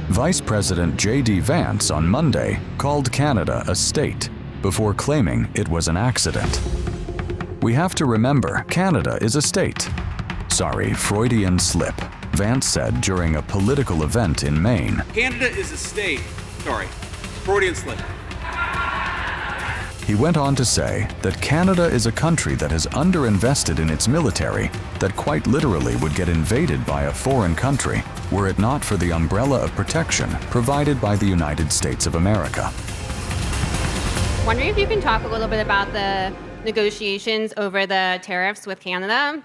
Vice President J.D. Vance on Monday called Canada a state before claiming it was an accident. We have to remember Canada is a state. Sorry, Freudian slip, Vance said during a political event in Maine. Canada is a state. Sorry, Freudian slip. He went on to say that Canada is a country that has underinvested in its military, that quite literally would get invaded by a foreign country were it not for the umbrella of protection provided by the United States of America. Wondering if you can talk a little bit about the negotiations over the tariffs with Canada,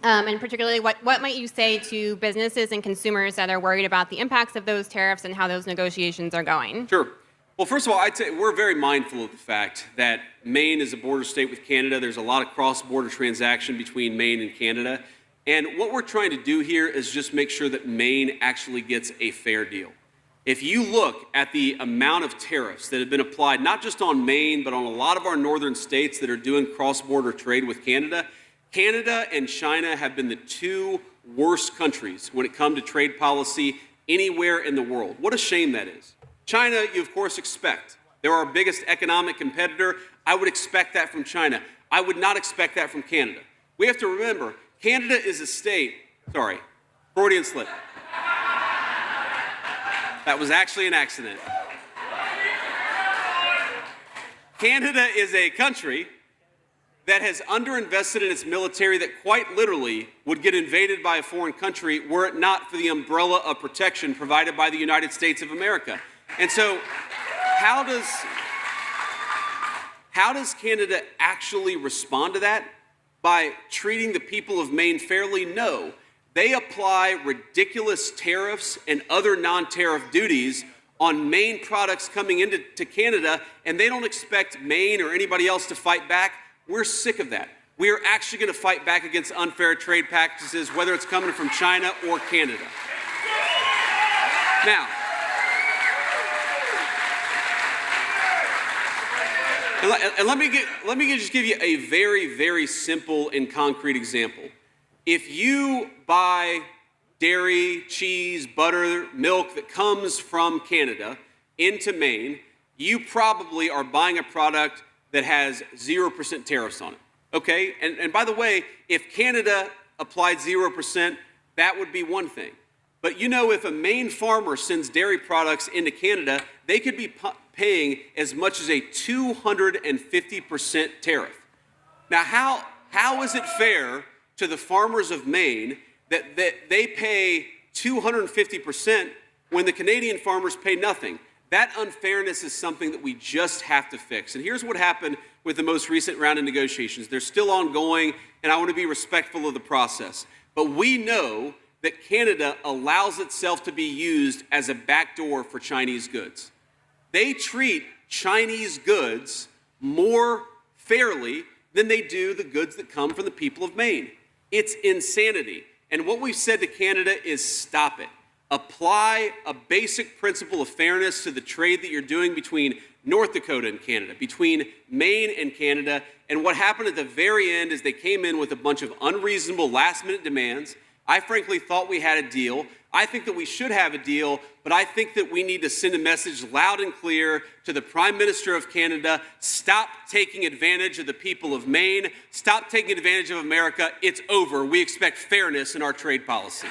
and particularly what might you say to businesses and consumers that are worried about the impacts of those tariffs and how those negotiations are going? Sure. Well, first of all, I'd say we're very mindful of the fact that Maine is a border state with Canada. There's a lot of cross-border transaction between Maine and Canada. And what we're trying to do here is just make sure that Maine actually gets a fair deal. If you look at the amount of tariffs that have been applied, not just on Maine, but on a lot of our northern states that are doing cross-border trade with Canada, Canada and China have been the two worst countries when it comes to trade policy anywhere in the world. What a shame that is. China, you of course expect. They're our biggest economic competitor. I would expect that from China. I would not expect that from Canada. We have to remember, Canada is a state. Sorry, Freudian slip. That was actually an accident. Canada is a country that has underinvested in its military that quite literally would get invaded by a foreign country were it not for the umbrella of protection provided by the United States of America. And so how does Canada actually respond to that? By treating the people of Maine fairly? No. They apply ridiculous tariffs and other non-tariff duties on Maine products coming into Canada, and they don't expect Maine or anybody else to fight back. We're sick of that. We are actually going to fight back against unfair trade practices, whether it's coming from China or Canada. Now, and let me just give you a very, very simple and concrete example. If you buy dairy, cheese, butter, milk that comes from Canada into Maine, you probably are buying a product that has 0% tariffs on it, okay? And by the way, if Canada applied 0%, that would be one thing. But you know, if a Maine farmer sends dairy products into Canada, they could be paying as much as a 250% tariff. Now, how is it fair to the farmers of Maine that they pay 250% when the Canadian farmers pay nothing? That unfairness is something that we just have to fix. And here's what happened with the most recent round of negotiations. They're still ongoing, and I want to be respectful of the process. But we know that Canada allows itself to be used as a backdoor for Chinese goods. They treat Chinese goods more fairly than they do the goods that come from the people of Maine. It's insanity. And what we've said to Canada is stop it. Apply a basic principle of fairness to the trade that you're doing between North Dakota and Canada, between Maine and Canada. And what happened at the very end is they came in with a bunch of unreasonable last-minute demands. I frankly thought we had a deal. I think that we should have a deal, but I think that we need to send a message loud and clear to the Prime Minister of Canada. Stop taking advantage of the people of Maine. Stop taking advantage of America. It's over. We expect fairness in our trade policy.